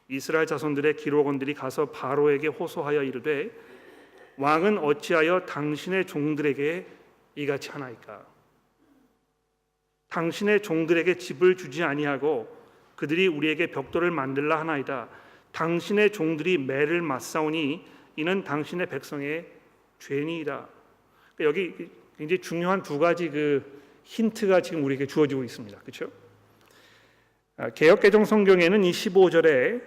S1: 이스라엘 자손들의 기록원들이 가서 바로에게 호소하여 이르되 왕은 어찌하여 당신의 종들에게 이같이 하나이까? 당신의 종들에게 집을 주지 아니하고 그들이 우리에게 벽돌을 만들라 하나이다. 당신의 종들이 매를 맞사오니 이는 당신의 백성의 죄니이다. 여기 굉장히 중요한 두 가지 그 힌트가 지금 우리에게 주어지고 있습니다. 그렇죠? 개역개정 성경에는 이 15절에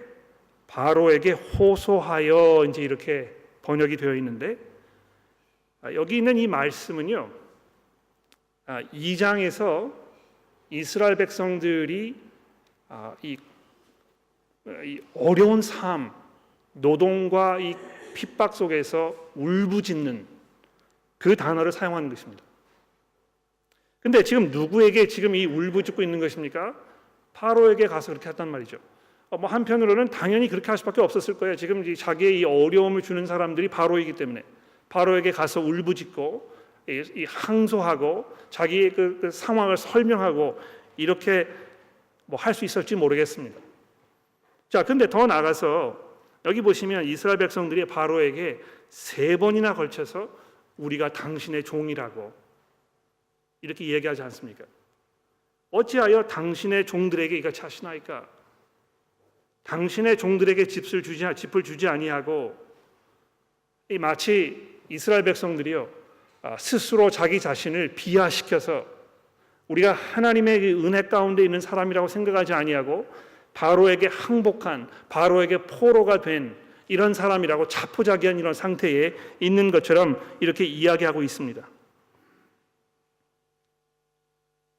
S1: 바로에게 호소하여 이제 이렇게 번역이 되어 있는데, 여기 있는 이 말씀은요, 2장에서 이스라엘 백성들이 이 어려운 삶, 노동과 이 핍박 속에서 울부짖는 그 단어를 사용하는 것입니다. 근데 지금 누구에게 지금 이 울부짖고 있는 것입니까? 바로에게 가서 그렇게 했단 말이죠. 뭐 한편으로는 당연히 그렇게 할 수밖에 없었을 거예요. 지금 자기의 이 어려움을 주는 사람들이 바로이기 때문에 바로에게 가서 울부짖고 이 항소하고 자기의 그 상황을 설명하고 이렇게 뭐 할 수 있을지 모르겠습니다. 자, 근데 더 나아가서 여기 보시면 이스라엘 백성들이 바로에게 3번이나 걸쳐서 우리가 당신의 종이라고 이렇게 얘기하지 않습니까? 어찌하여 당신의 종들에게 이같이 하시나이까? 당신의 종들에게 짚을 주지 아니하고 마치 이스라엘 백성들이요 스스로 자기 자신을 비하시켜서 우리가 하나님의 은혜 가운데 있는 사람이라고 생각하지 아니하고 바로에게 항복한 바로에게 포로가 된 이런 사람이라고 자포자기한 이런 상태에 있는 것처럼 이렇게 이야기하고 있습니다.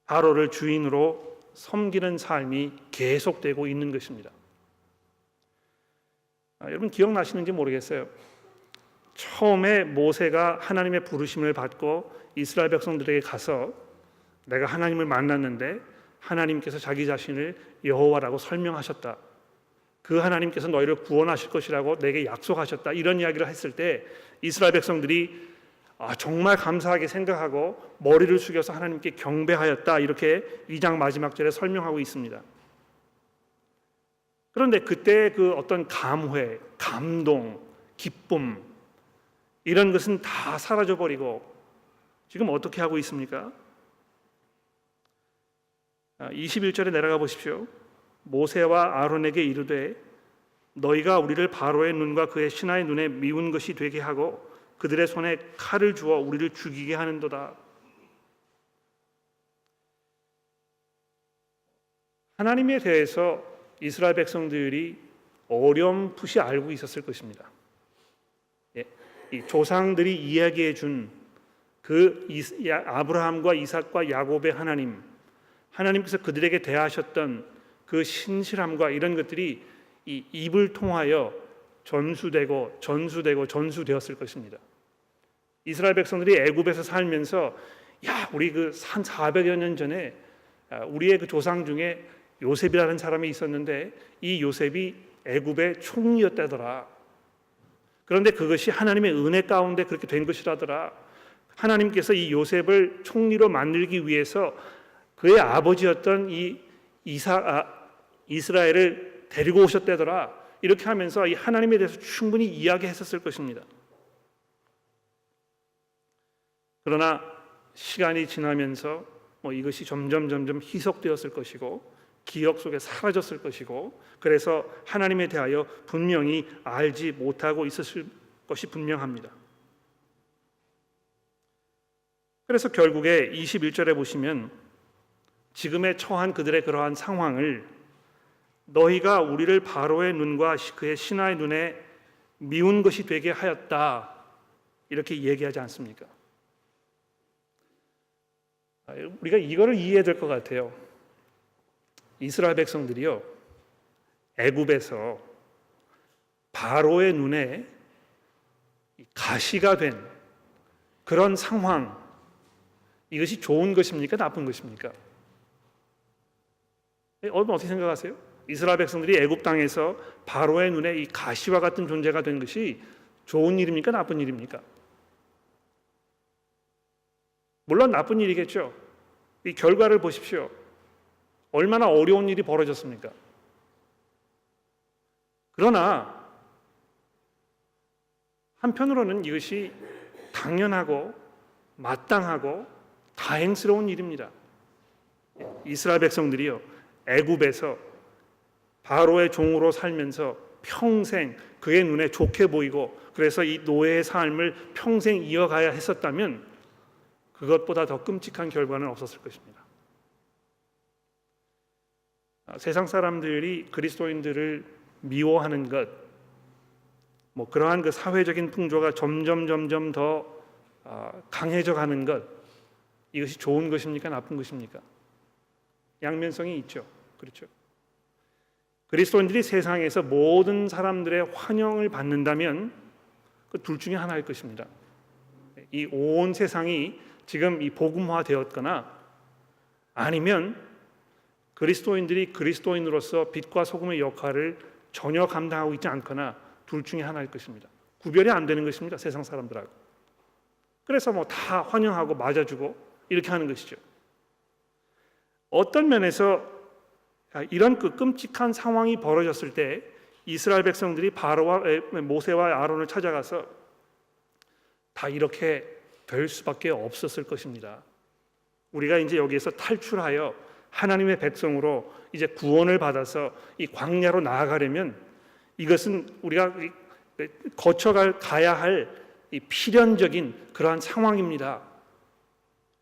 S1: 바로를 주인으로 섬기는 삶이 계속되고 있는 것입니다. 여러분 기억나시는지 모르겠어요. 처음에 모세가 하나님의 부르심을 받고 이스라엘 백성들에게 가서 내가 하나님을 만났는데 하나님께서 자기 자신을 여호와라고 설명하셨다. 그 하나님께서 너희를 구원하실 것이라고 내게 약속하셨다. 이런 이야기를 했을 때 이스라엘 백성들이 정말 감사하게 생각하고 머리를 숙여서 하나님께 경배하였다. 이렇게 2장 마지막 절에 설명하고 있습니다. 그런데 그때 그 어떤 감회, 감동, 기쁨 이런 것은 다 사라져버리고 지금 어떻게 하고 있습니까? 21절에 내려가 보십시오. 모세와 아론에게 이르되 너희가 우리를 바로의 눈과 그의 신하의 눈에 미운 것이 되게 하고 그들의 손에 칼을 주어 우리를 죽이게 하는도다. 하나님에 대해서 이스라엘 백성들이 어렴풋이 알고 있었을 것입니다. 이 조상들이 이야기해 준 그 아브라함과 이삭과 야곱의 하나님께서 그들에게 대하셨던 그 신실함과 이런 것들이 이 입을 통하여 전수되었을 것입니다. 이스라엘 백성들이 애굽에서 살면서 우리 그 한 400여 년 전에 우리의 그 조상 중에 요셉이라는 사람이 있었는데 이 요셉이 애굽의 총리였다더라. 그런데 그것이 하나님의 은혜 가운데 그렇게 된 것이라더라. 하나님께서 이 요셉을 총리로 만들기 위해서 그의 아버지였던 이 이스라엘을 데리고 오셨다더라. 이렇게 하면서 이 하나님에 대해서 충분히 이야기했었을 것입니다. 그러나 시간이 지나면서 이것이 점점 희석되었을 것이고 기억 속에 사라졌을 것이고 그래서 하나님에 대하여 분명히 알지 못하고 있었을 것이 분명합니다. 그래서 결국에 21절에 보시면 지금의 처한 그들의 그러한 상황을 너희가 우리를 바로의 눈과 그의 신하의 눈에 미운 것이 되게 하였다 이렇게 얘기하지 않습니까? 우리가 이거를 이해해야 될 것 같아요. 이스라엘 백성들이요 애굽에서 바로의 눈에 가시가 된 그런 상황 이것이 좋은 것입니까? 나쁜 것입니까? 여러분 어떻게 생각하세요? 이스라엘 백성들이 애굽 땅에서 바로의 눈에 이 가시와 같은 존재가 된 것이 좋은 일입니까? 나쁜 일입니까? 물론 나쁜 일이겠죠. 이 결과를 보십시오. 얼마나 어려운 일이 벌어졌습니까? 그러나 한편으로는 이것이 당연하고 마땅하고 다행스러운 일입니다. 이스라엘 백성들이요 애굽에서 바로의 종으로 살면서 평생 그의 눈에 좋게 보이고 그래서 이 노예의 삶을 평생 이어가야 했었다면 그것보다 더 끔찍한 결과는 없었을 것입니다. 세상 사람들이 그리스도인들을 미워하는 것, 그러한 그 사회적인 풍조가 점점 더 강해져 가는 것, 이것이 좋은 것입니까? 나쁜 것입니까? 양면성이 있죠. 그렇죠. 그리스도인들이 세상에서 모든 사람들의 환영을 받는다면 그 둘 중에 하나일 것입니다. 이 온 세상이 지금 이 복음화 되었거나 아니면 그리스도인들이 그리스도인으로서 빛과 소금의 역할을 전혀 감당하고 있지 않거나 둘 중에 하나일 것입니다. 구별이 안 되는 것입니다. 세상 사람들하고. 그래서 뭐 다 환영하고 맞아주고 이렇게 하는 것이죠. 어떤 면에서 이런 그 끔찍한 상황이 벌어졌을 때 이스라엘 백성들이 바로와 모세와 아론을 찾아가서 다 이렇게 될 수밖에 없었을 것입니다. 우리가 이제 여기에서 탈출하여 하나님의 백성으로 이제 구원을 받아서 이 광야로 나아가려면 이것은 우리가 가야 할 이 필연적인 그러한 상황입니다.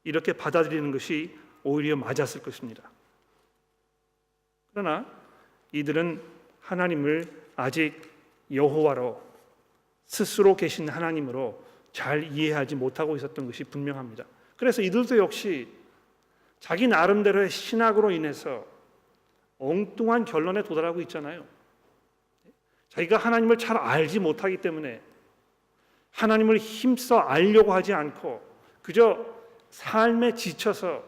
S1: 이렇게 받아들이는 것이 오히려 맞았을 것입니다. 그러나 이들은 하나님을 아직 여호와로 스스로 계신 하나님으로 잘 이해하지 못하고 있었던 것이 분명합니다. 그래서 이들도 역시 자기 나름대로의 신학으로 인해서 엉뚱한 결론에 도달하고 있잖아요. 자기가 하나님을 잘 알지 못하기 때문에 하나님을 힘써 알려고 하지 않고 그저 삶에 지쳐서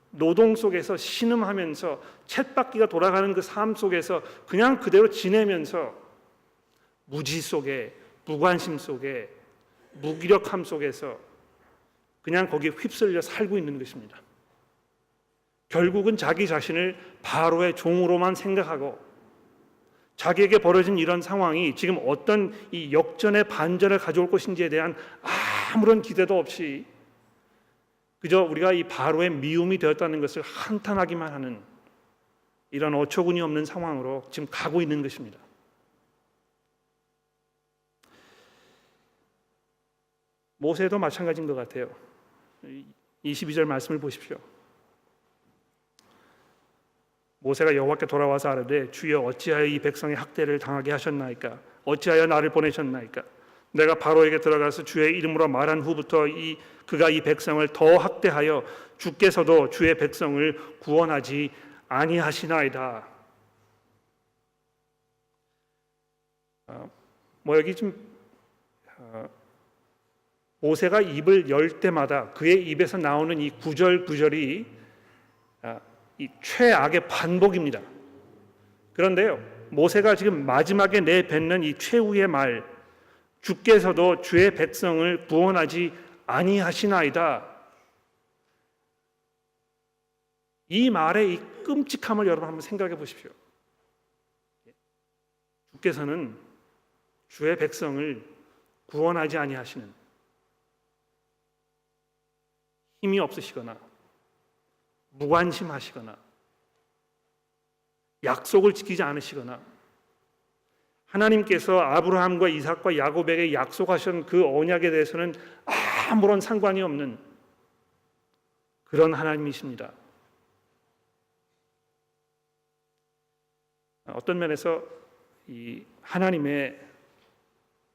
S1: 노동 속에서 신음하면서 쳇바퀴가 돌아가는 그 삶 속에서 그냥 그대로 지내면서 무지 속에, 무관심 속에, 무기력함 속에서 그냥 거기에 휩쓸려 살고 있는 것입니다. 결국은 자기 자신을 바로의 종으로만 생각하고 자기에게 벌어진 이런 상황이 지금 어떤 이 역전의 반전을 가져올 것인지에 대한 아무런 기대도 없이 그저 우리가 이 바로의 미움이 되었다는 것을 한탄하기만 하는 이런 어처구니 없는 상황으로 지금 가고 있는 것입니다. 모세도 마찬가지인 것 같아요. 22절 말씀을 보십시오. 모세가 여호와께 돌아와서 아뢰되 주여 어찌하여 이 백성의 학대를 당하게 하셨나이까? 어찌하여 나를 보내셨나이까? 내가 바로에게 들어가서 주의 이름으로 말한 후부터 그가 이 백성을 더 학대하여 주께서도 주의 백성을 구원하지 아니하시나이다. 여기 좀 모세가 입을 열 때마다 그의 입에서 나오는 이 구절구절이 이 최악의 반복입니다. 그런데요, 모세가 지금 마지막에 내뱉는 이 최후의 말, 주께서도 주의 백성을 구원하지 아니하시나이다. 이 말의 이 끔찍함을 여러분 한번 생각해 보십시오. 주께서는 주의 백성을 구원하지 아니하시는, 힘이 없으시거나 무관심하시거나 약속을 지키지 않으시거나 하나님께서 아브라함과 이삭과 야곱에게 약속하신 그 언약에 대해서는 아무런 상관이 없는 그런 하나님이십니다. 어떤 면에서 이 하나님의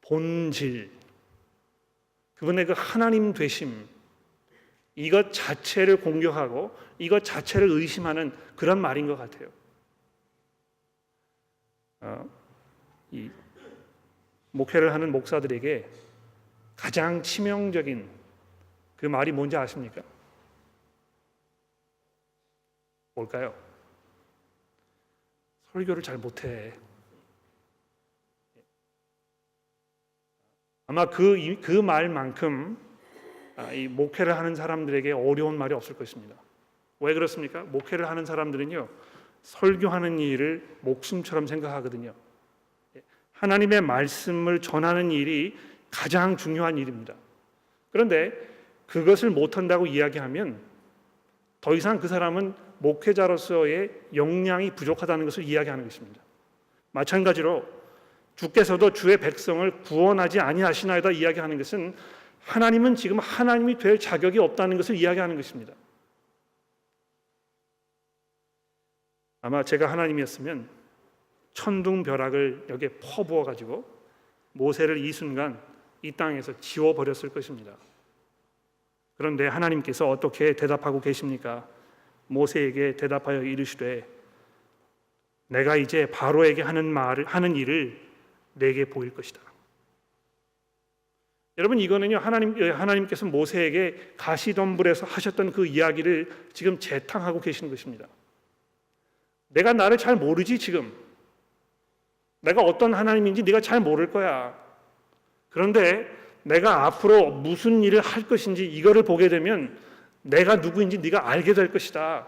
S1: 본질, 그분의 그 하나님 되심, 이것 자체를 공격하고 이것 자체를 의심하는 그런 말인 것 같아요. 이 목회를 하는 목사들에게 가장 치명적인 그 말이 뭔지 아십니까? 뭘까요? 설교를 잘 못해. 아마 그 말만큼 이 목회를 하는 사람들에게 어려운 말이 없을 것입니다. 왜 그렇습니까? 목회를 하는 사람들은요, 설교하는 일을 목숨처럼 생각하거든요. 하나님의 말씀을 전하는 일이 가장 중요한 일입니다. 그런데 그것을 못한다고 이야기하면 더 이상 그 사람은 목회자로서의 역량이 부족하다는 것을 이야기하는 것입니다. 마찬가지로 주께서도 주의 백성을 구원하지 아니하시나이다 이야기하는 것은 하나님은 지금 하나님이 될 자격이 없다는 것을 이야기하는 것입니다. 아마 제가 하나님이었으면 천둥벼락을 여기에 퍼부어 가지고 모세를 이 순간 이 땅에서 지워버렸을 것입니다. 그런데 하나님께서 어떻게 대답하고 계십니까? 모세에게 대답하여 이르시되 내가 이제 바로에게 하는 일을 내게 보일 것이다. 여러분, 이거는요, 하나님께서 모세에게 가시덤불에서 하셨던 그 이야기를 지금 재탕하고 계시는 것입니다. 내가 나를 잘 모르지 지금. 내가 어떤 하나님인지 네가 잘 모를 거야. 그런데 내가 앞으로 무슨 일을 할 것인지 이거를 보게 되면 내가 누구인지 네가 알게 될 것이다.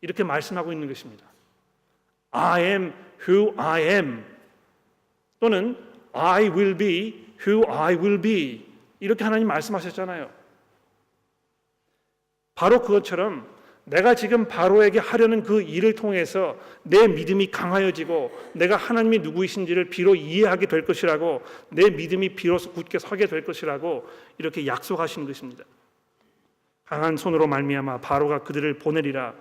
S1: 이렇게 말씀하고 있는 것입니다. I am who I am 또는 I will be who I will be 이렇게 하나님 말씀하셨잖아요. 바로 그것처럼 내가 지금 바로에게 하려는 그 일을 통해서 내 믿음이 강하여지고 내가 하나님이 누구이신지를 비로 이해하게 될 것이라고 내 믿음이 비로소 굳게 서게 될 것이라고 이렇게 약속하시는 것입니다. 강한 손으로 말미암아 바로가 그들을 보내리라.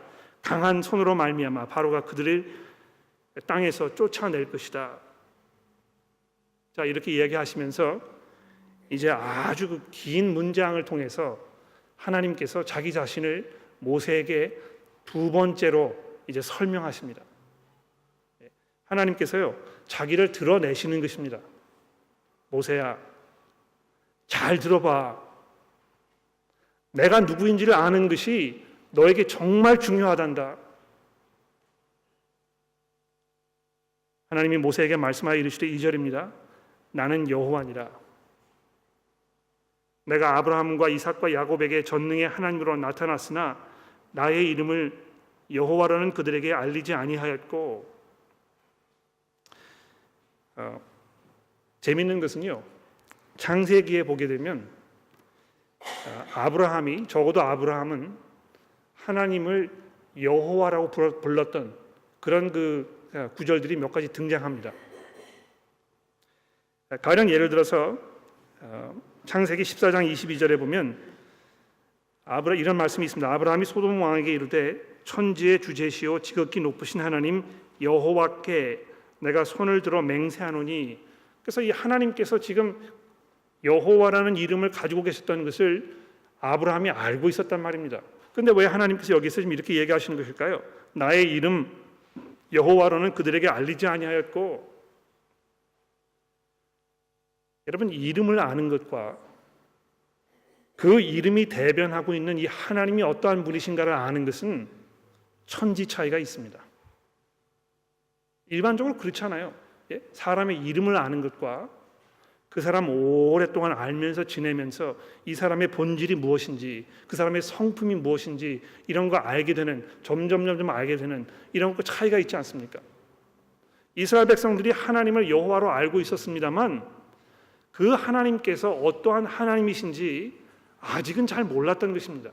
S1: 강한 손으로 말미암아 바로가 그들을 땅에서 쫓아낼 것이다. 자, 이렇게 이야기하시면서 이제 아주 긴 문장을 통해서 하나님께서 자기 자신을 모세에게 두 번째로 이제 설명하십니다. 하나님께서요, 자기를 드러내시는 것입니다. 모세야, 잘 들어봐. 내가 누구인지를 아는 것이 너에게 정말 중요하단다. 하나님이 모세에게 말씀하여 이르시되 2절입니다. 나는 여호와니라. 내가 아브라함과 이삭과 야곱에게 전능의 하나님으로 나타났으나 나의 이름을 여호와라는 그들에게 알리지 아니하였고, 재미있는 것은요, 창세기에 보게 되면 아브라함이, 적어도 아브라함은 하나님을 여호와라고 불렀던 그런 그 구절들이 몇 가지 등장합니다. 가령 예를 들어서 창세기 14장 22절에 보면 이런 말씀이 있습니다. 아브라함이 소돔 왕에게 이르되 천지의 주제시오 지극히 높으신 하나님 여호와께 내가 손을 들어 맹세하노니. 그래서 이 하나님께서 지금 여호와라는 이름을 가지고 계셨던 것을 아브라함이 알고 있었단 말입니다. 그런데 왜 하나님께서 여기서 지금 이렇게 얘기하시는 것일까요? 나의 이름 여호와로는 그들에게 알리지 아니하였고. 여러분, 이름을 아는 것과 그 이름이 대변하고 있는 이 하나님이 어떠한 분이신가를 아는 것은 천지 차이가 있습니다. 일반적으로 그렇잖아요. 사람의 이름을 아는 것과 그 사람 오랫동안 알면서 지내면서 이 사람의 본질이 무엇인지, 그 사람의 성품이 무엇인지 이런 거 알게 되는, 점점 알게 되는 이런 거 차이가 있지 않습니까? 이스라엘 백성들이 하나님을 여호와로 알고 있었습니다만 그 하나님께서 어떠한 하나님이신지 아직은 잘 몰랐던 것입니다.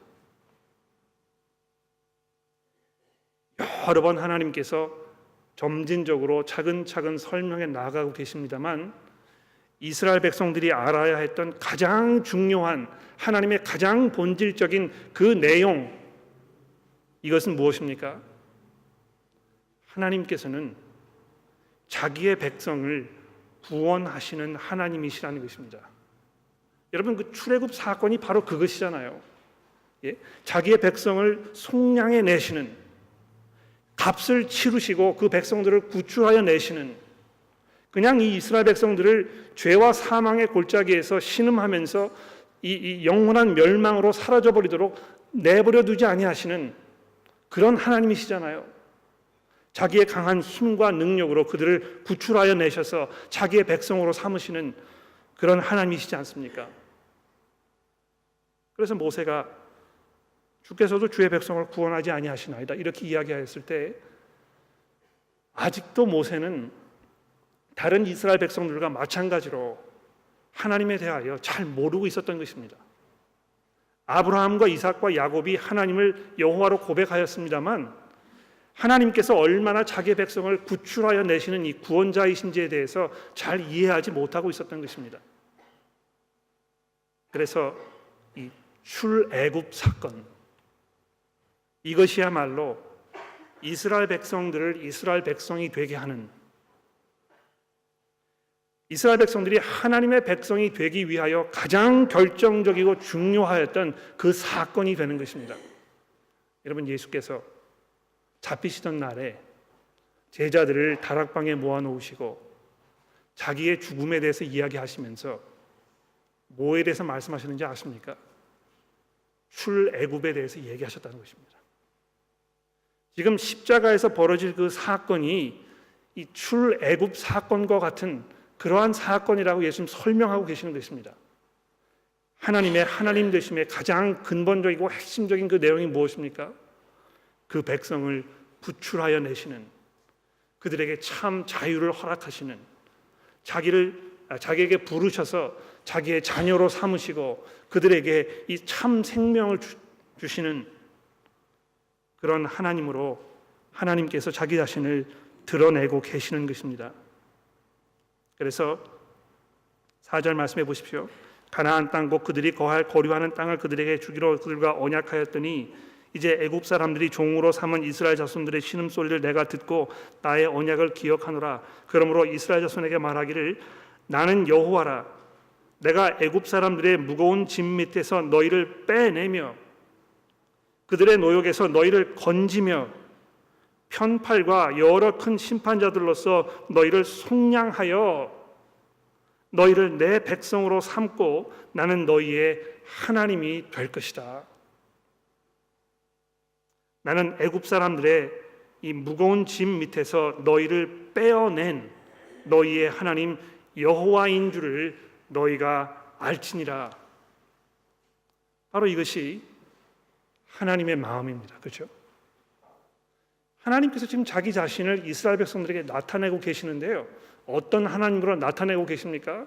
S1: 여러 번 하나님께서 점진적으로 차근차근 설명해 나가고 계십니다만 이스라엘 백성들이 알아야 했던 가장 중요한 하나님의 가장 본질적인 그 내용, 이것은 무엇입니까? 하나님께서는 자기의 백성을 구원하시는 하나님이시라는 것입니다. 여러분, 그 출애굽 사건이 바로 그것이잖아요. 자기의 백성을 속량해 내시는, 값을 치르시고 그 백성들을 구출하여 내시는, 그냥 이 이스라엘 백성들을 죄와 사망의 골짜기에서 신음하면서 이 영원한 멸망으로 사라져버리도록 내버려 두지 아니하시는 그런 하나님이시잖아요. 자기의 강한 힘과 능력으로 그들을 구출하여 내셔서 자기의 백성으로 삼으시는 그런 하나님이시지 않습니까? 그래서 모세가 주께서도 주의 백성을 구원하지 아니하시나이다 이렇게 이야기하였을 때 아직도 모세는 다른 이스라엘 백성들과 마찬가지로 하나님에 대하여 잘 모르고 있었던 것입니다. 아브라함과 이삭과 야곱이 하나님을 여호와로 고백하였습니다만 하나님께서 얼마나 자기의 백성을 구출하여 내시는 이 구원자이신지에 대해서 잘 이해하지 못하고 있었던 것입니다. 그래서 이 출애굽 사건, 이것이야말로 이스라엘 백성들을 이스라엘 백성이 되게 하는, 이스라엘 백성들이 하나님의 백성이 되기 위하여 가장 결정적이고 중요하였던 그 사건이 되는 것입니다. 여러분, 예수께서 잡히시던 날에 제자들을 다락방에 모아놓으시고 자기의 죽음에 대해서 이야기하시면서 뭐에 대해서 말씀하시는지 아십니까? 출애굽에 대해서 얘기하셨다는 것입니다. 지금 십자가에서 벌어질 그 사건이 이 출애굽 사건과 같은 그러한 사건이라고 예수님 설명하고 계시는 것입니다. 하나님의 하나님 되심의 가장 근본적이고 핵심적인 그 내용이 무엇입니까? 그 백성을 구출하여 내시는, 그들에게 참 자유를 허락하시는, 자기에게 부르셔서 자기의 자녀로 삼으시고 그들에게 이 참 생명을 주시는 그런 하나님으로 하나님께서 자기 자신을 드러내고 계시는 것입니다. 그래서 4절 말씀해 보십시오. 가나안 땅 곧 그들이 거할 거류하는 땅을 그들에게 주기로 그들과 언약하였더니 이제 애굽 사람들이 종으로 삼은 이스라엘 자손들의 신음소리를 내가 듣고 나의 언약을 기억하노라. 그러므로 이스라엘 자손에게 말하기를 나는 여호와라. 내가 애굽 사람들의 무거운 짐 밑에서 너희를 빼내며 그들의 노역에서 너희를 건지며 편팔과 여러 큰 심판자들로서 너희를 속량하여 너희를 내 백성으로 삼고 나는 너희의 하나님이 될 것이다. 나는 애굽 사람들의 이 무거운 짐 밑에서 너희를 빼어낸 너희의 하나님 여호와인 줄을 너희가 알지니라. 바로 이것이 하나님의 마음입니다. 그렇죠? 하나님께서 지금 자기 자신을 이스라엘 백성들에게 나타내고 계시는데요. 어떤 하나님으로 나타내고 계십니까?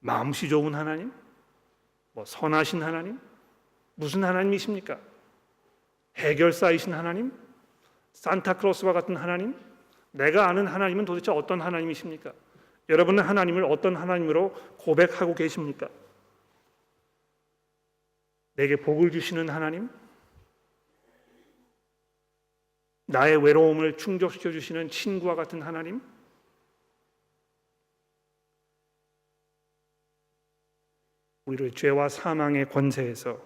S1: 마음씨 좋은 하나님? 선하신 하나님? 무슨 하나님이십니까? 해결사이신 하나님? 산타클로스와 같은 하나님? 내가 아는 하나님은 도대체 어떤 하나님이십니까? 여러분은 하나님을 어떤 하나님으로 고백하고 계십니까? 내게 복을 주시는 하나님? 나의 외로움을 충족시켜 주시는 친구와 같은 하나님? 우리를 죄와 사망의 권세에서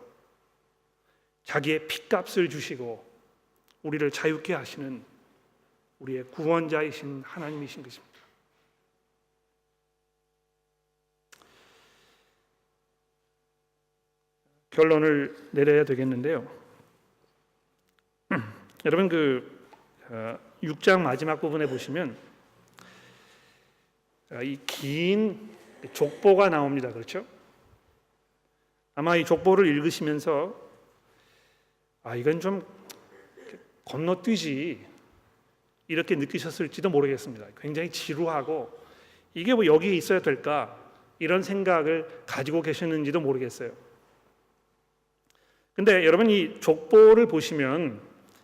S1: 자기의 핏값을 주시고 우리를 자유케 하시는 우리의 구원자이신 하나님이신 것입니다. 결론을 내려야 되겠는데요. 여러분 6장 마지막 부분에 보시면 이 긴 족보가 나옵니다. 그렇죠? 아마 이 족보를 읽으시면서 이건 좀 건너뛰지 이렇게 느끼셨을지도 모르겠습니다. 굉장히 지루하고 이게 뭐 여기에 있어야 될까 이런 생각을 가지고 계셨는지도 모르겠어요. 근데 여러분 이 족보를 보시면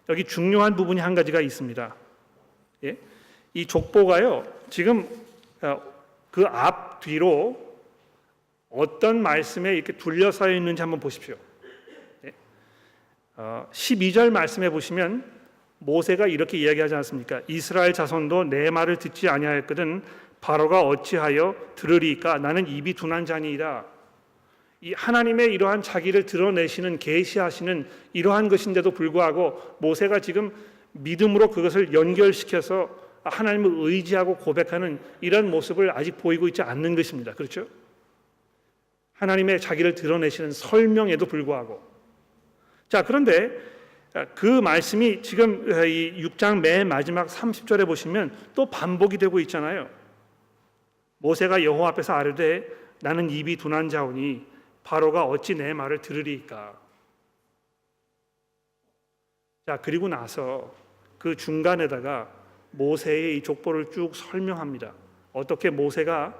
S1: 여기 중요한 부분이 한 가지가 있습니다. 예? 이 족보가요 지금 그 앞 뒤로 어떤 말씀에 이렇게 둘러싸여 있는지 한번 보십시오. 12절 말씀에 보시면 모세가 이렇게 이야기하지 않습니까? 이스라엘 자손도 내 말을 듣지 아니하였거든 바로가 어찌하여 들으리까? 나는 입이 둔한 자니이다. 이 하나님의 이러한 자기를 드러내시는 계시하시는 이러한 것인데도 불구하고 모세가 지금 믿음으로 그것을 연결시켜서 하나님을 의지하고 고백하는 이런 모습을 아직 보이고 있지 않는 것입니다. 그렇죠? 하나님의 자기를 드러내시는 설명에도 불구하고 자 그런데 그 말씀이 지금 이 6장 맨 마지막 30절에 보시면 또 반복이 되고 있잖아요. 모세가 여호와 앞에서 아뢰되 나는 입이 둔한 자오니 바로가 어찌 내 말을 들으리까. 자 그리고 나서 그 중간에다가 모세의 이 족보를 쭉 설명합니다. 어떻게 모세가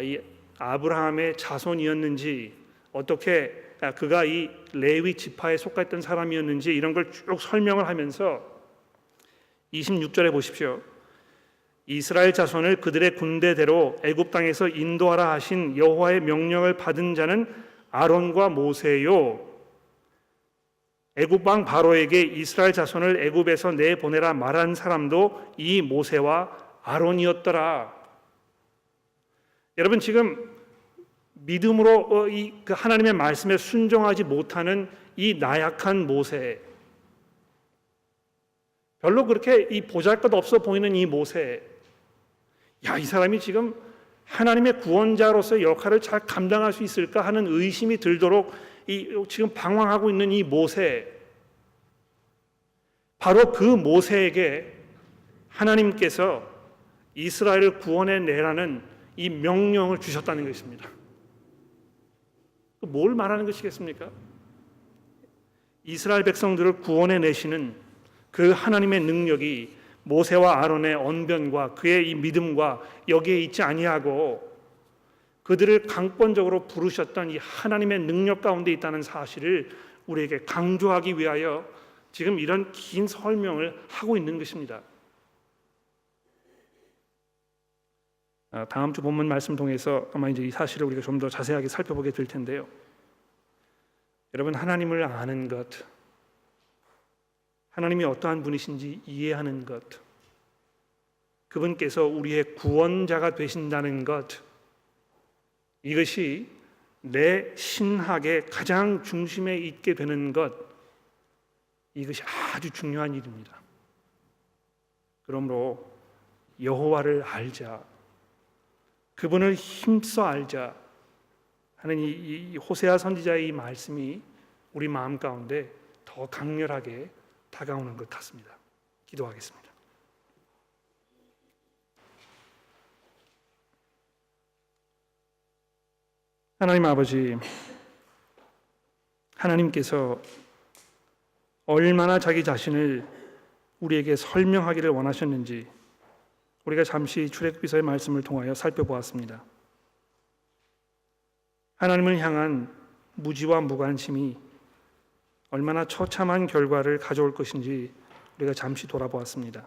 S1: 이 아브라함의 자손이었는지 어떻게 그가 이 레위 지파에 속했던 사람이었는지 이런 걸 쭉 설명을 하면서 26절에 보십시오. 이스라엘 자손을 그들의 군대대로 애굽 땅에서 인도하라 하신 여호와의 명령을 받은 자는 아론과 모세요. 애굽 왕 바로에게 이스라엘 자손을 애굽에서 내보내라 말한 사람도 이 모세와 아론이었더라. 여러분 지금 믿음으로 그 하나님의 말씀에 순종하지 못하는 이 나약한 모세, 별로 그렇게 이 보잘것없어 보이는 이 모세, 이 사람이 지금 하나님의 구원자로서의 역할을 잘 감당할 수 있을까 하는 의심이 들도록 지금 방황하고 있는 이 모세, 바로 그 모세에게 하나님께서 이스라엘을 구원해 내라는 이 명령을 주셨다는 것입니다. 뭘 말하는 것이겠습니까? 이스라엘 백성들을 구원해 내시는 그 하나님의 능력이 모세와 아론의 언변과 그의 이 믿음과 여기에 있지 아니하고 그들을 강권적으로 부르셨던 이 하나님의 능력 가운데 있다는 사실을 우리에게 강조하기 위하여 지금 이런 긴 설명을 하고 있는 것입니다. 다음 주 본문 말씀 통해서 아마 이제 이 사실을 우리가 좀 더 자세하게 살펴보게 될 텐데요. 여러분, 하나님을 아는 것, 하나님이 어떠한 분이신지 이해하는 것, 그분께서 우리의 구원자가 되신다는 것, 이것이 내 신학의 가장 중심에 있게 되는 것, 이것이 아주 중요한 일입니다. 그러므로 여호와를 알자, 그분을 힘써 알자 하는 이 호세아 선지자의 이 말씀이 우리 마음 가운데 더 강렬하게 다가오는 것 같습니다. 기도하겠습니다. 하나님 아버지, 하나님께서 얼마나 자기 자신을 우리에게 설명하기를 원하셨는지 우리가 잠시 출애굽기서의 말씀을 통하여 살펴보았습니다. 하나님을 향한 무지와 무관심이 얼마나 처참한 결과를 가져올 것인지 우리가 잠시 돌아보았습니다.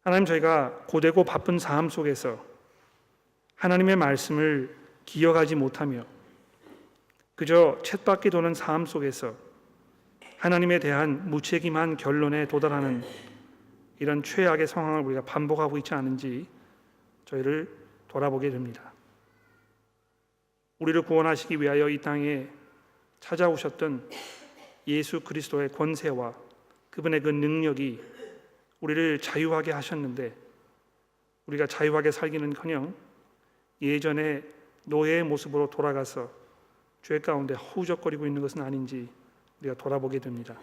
S1: 하나님, 저희가 고되고 바쁜 삶 속에서 하나님의 말씀을 기억하지 못하며 그저 쳇바퀴 도는 삶 속에서 하나님에 대한 무책임한 결론에 도달하는 이런 최악의 상황을 우리가 반복하고 있지 않은지 저희를 돌아보게 됩니다. 우리를 구원하시기 위하여 이 땅에 찾아오셨던 예수 그리스도의 권세와 그분의 그 능력이 우리를 자유하게 하셨는데 우리가 자유하게 살기는커녕 예전의 노예의 모습으로 돌아가서 죄 가운데 허우적거리고 있는 것은 아닌지 우리가 돌아보게 됩니다.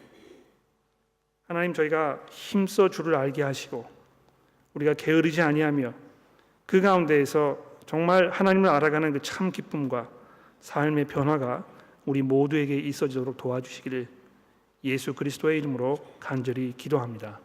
S1: 하나님, 저희가 힘써 주를 알게 하시고 우리가 게으르지 아니하며 그 가운데에서 정말 하나님을 알아가는 그 참 기쁨과 삶의 변화가 우리 모두에게 있어지도록 도와주시기를 예수 그리스도의 이름으로 간절히 기도합니다.